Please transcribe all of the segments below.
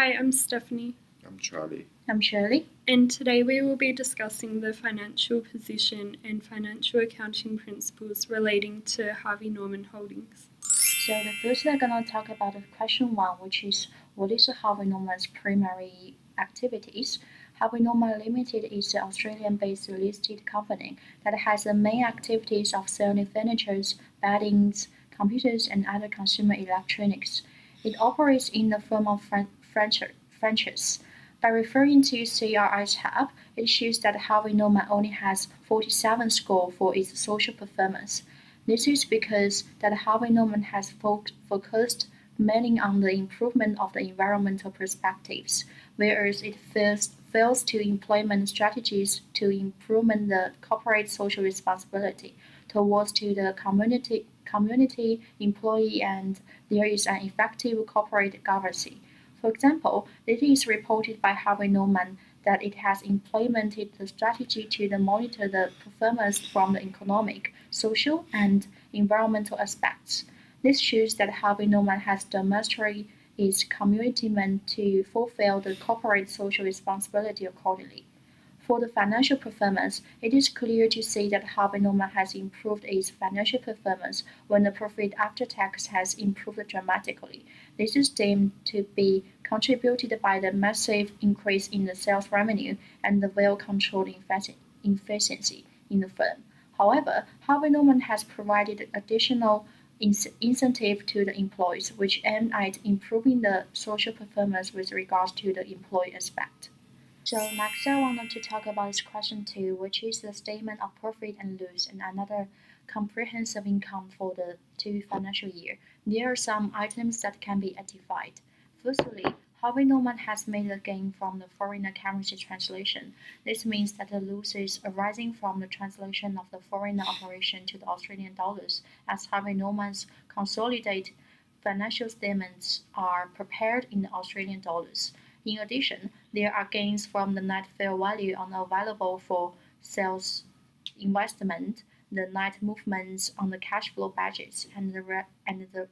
Hi, I'm Stephanie. I'm Charlie. I'm Shirley. And today we will be discussing the financial position and financial accounting principles relating to Harvey Norman Holdings. So the first we're gonna talk about the question 1, which is what is Harvey Norman's primary activities? Harvey Norman Limited is an Australian-based listed company that has the main activities of selling furniture, beddings, computers, and other consumer electronics. It operates in the form of franchise. By referring to CRI's tab, it shows that Harvey Norman only has 47 score for its social performance. This is because that Harvey Norman has focused mainly on the improvement of the environmental perspectives, whereas it fails to implement strategies to improvement the corporate social responsibility towards to the community, employee, and there is an effective corporate governance. For example, it is reported by Harvey Norman that it has implemented the strategy to monitor the performance from the economic, social, and environmental aspects. This shows that Harvey Norman has demonstrated its commitment to fulfill the corporate social responsibility accordingly. For the financial performance, it is clear to see that Harvey Norman has improved its financial performance when the profit after tax has improved dramatically. This is deemed to be contributed by the massive increase in the sales revenue and the well-controlled efficiency in the firm. However, Harvey Norman has provided additional incentive to the employees, which aim at improving the social performance with regards to the employee aspect. So next I wanted to talk about this question 2, which is the statement of profit and loss and another comprehensive income for the 2 financial year. There are some items that can be identified. Firstly, Harvey Norman has made a gain from the foreign currency translation. This means that the losses arising from the translation of the foreign operation to the Australian dollars, as Harvey Norman's consolidated financial statements are prepared in the Australian dollars. In addition, there are gains from the net fair value on available for sales investment, the net movements on the cash flow budgets, and the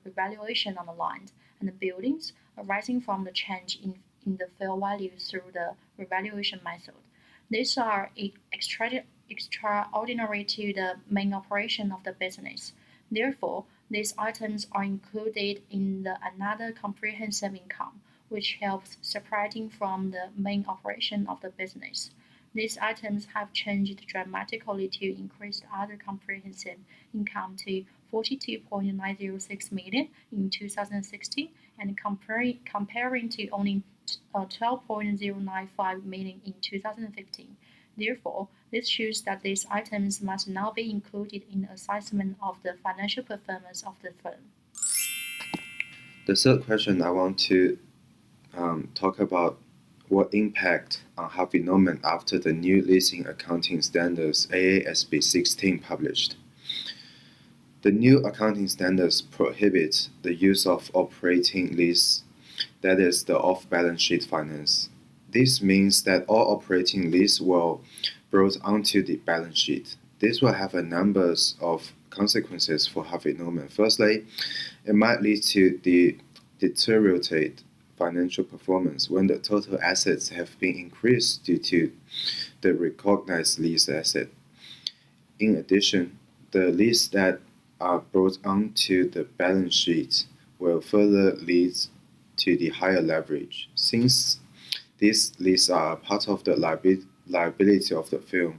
revaluation on the land and the buildings arising from the change in the fair value through the revaluation method. These are extraordinary to the main operation of the business. Therefore, these items are included in the another comprehensive income, which helps separating from the main operation of the business. These items have changed dramatically to increase other comprehensive income to 42.906 million in 2016 and comparing to only 12.095 million in 2015. Therefore, this shows that these items must now be included in the assessment of the financial performance of the firm. The third question I want to talk about what impact on Harvey Norman after the new leasing accounting standards AASB 16 published. The new accounting standards prohibit the use of operating lease, that is, the off-balance sheet finance. This means that all operating lease will brought onto the balance sheet. This will have a number of consequences for Harvey Norman. Firstly, it might lead to the deteriorated financial performance when the total assets have been increased due to the recognized lease asset. In addition, the lease that are brought onto the balance sheet will further lead to the higher leverage. Since these leases are part of the liability of the firm,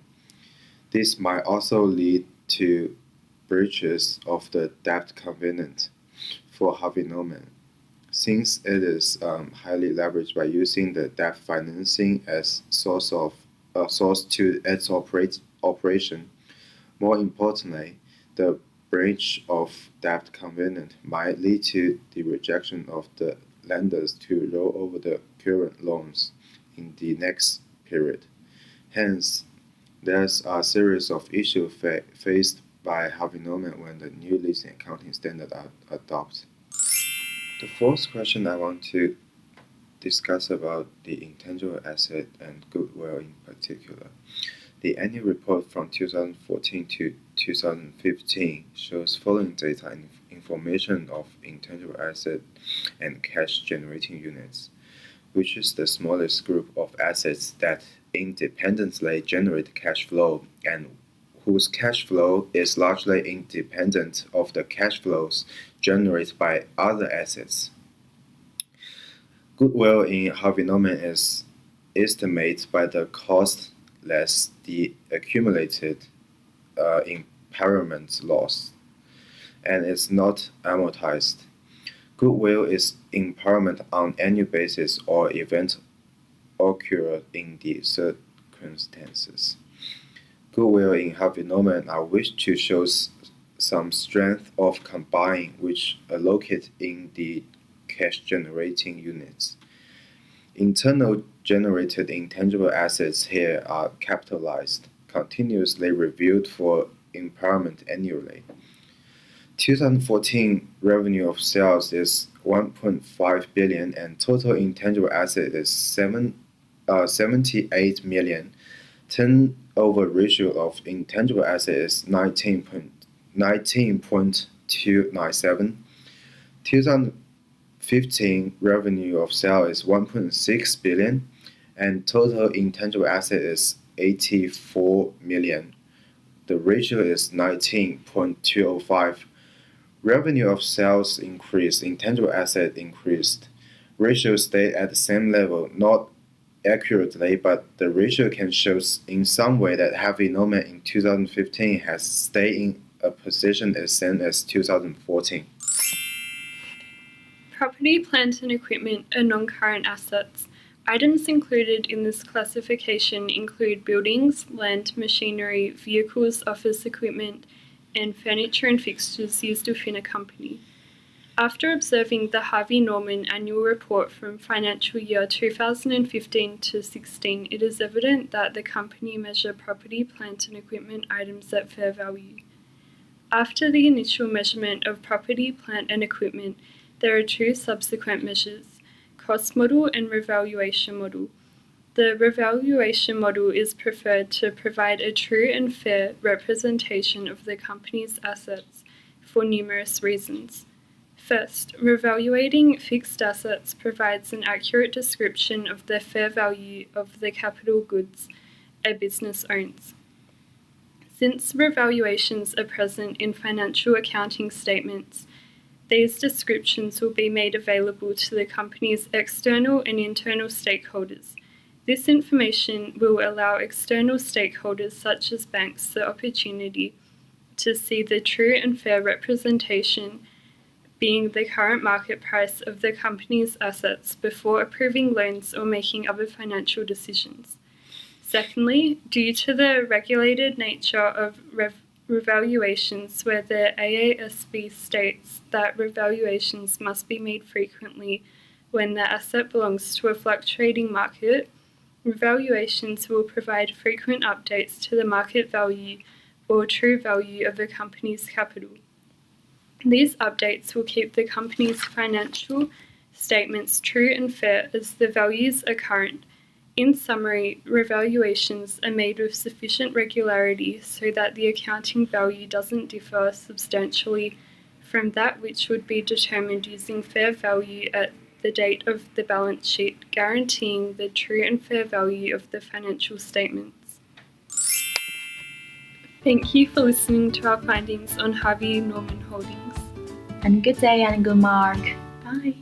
this might also lead to breaches of the debt covenant for Harvey Norman, since it is highly leveraged by using the debt financing as source to its operation. More importantly, the breach of debt covenant might lead to the rejection of the lenders to roll over the current loans in the next period. Hence, there's a series of issues faced by Harvey Norman when the new leasing accounting standard are adopted. The fourth question I want to discuss about the intangible asset and goodwill in particular. The annual report from 2014 to 2015 shows following data and information of intangible asset and cash generating units, which is the smallest group of assets that independently generate cash flow and whose cash flow is largely independent of the cash flows generated by other assets. Goodwill in Harvey Norman is estimated by the cost less the accumulated impairment loss, and is not amortized. Goodwill is impairment on annual basis or event occur in the circumstances. Goodwill in Harvey Norman are wished to show some strength of combine which are located in the cash-generating units. Internal generated intangible assets here are capitalized, continuously reviewed for impairment annually. 2014 revenue of sales is 1.5 billion and total intangible asset is 78 million. Turnover ratio of intangible asset is 19.297. 2015 revenue of sales is 1.6 billion and total intangible asset is 84 million. The ratio is 19.205. Revenue of sales increased, intangible asset increased. Ratio stayed at the same level, not accurately, but the ratio can show in some way that Harvey Norman in 2015 has stayed in a position as same as 2014. Property, plant and equipment are non-current assets. Items included in this classification include buildings, land, machinery, vehicles, office equipment, and furniture and fixtures used within a company. After observing the Harvey Norman annual report from financial year 2015 to 16, it is evident that the company measured property, plant and equipment items at fair value. After the initial measurement of property, plant and equipment, there are two subsequent measures: cost model and revaluation model. The revaluation model is preferred to provide a true and fair representation of the company's assets for numerous reasons. First, revaluating fixed assets provides an accurate description of the fair value of the capital goods a business owns. Since revaluations are present in financial accounting statements, these descriptions will be made available to the company's external and internal stakeholders. This information will allow external stakeholders such as banks the opportunity to see the true and fair representation being the current market price of the company's assets before approving loans or making other financial decisions. Secondly, due to the regulated nature of revaluations where the AASB states that revaluations must be made frequently when the asset belongs to a fluctuating market, revaluations will provide frequent updates to the market value or true value of the company's capital. These updates will keep the company's financial statements true and fair as the values are current. In summary, revaluations are made with sufficient regularity so that the accounting value doesn't differ substantially from that which would be determined using fair value at the date of the balance sheet, guaranteeing the true and fair value of the financial statements. Thank you for listening to our findings on Harvey Norman Holdings. And good day and good mark. Bye.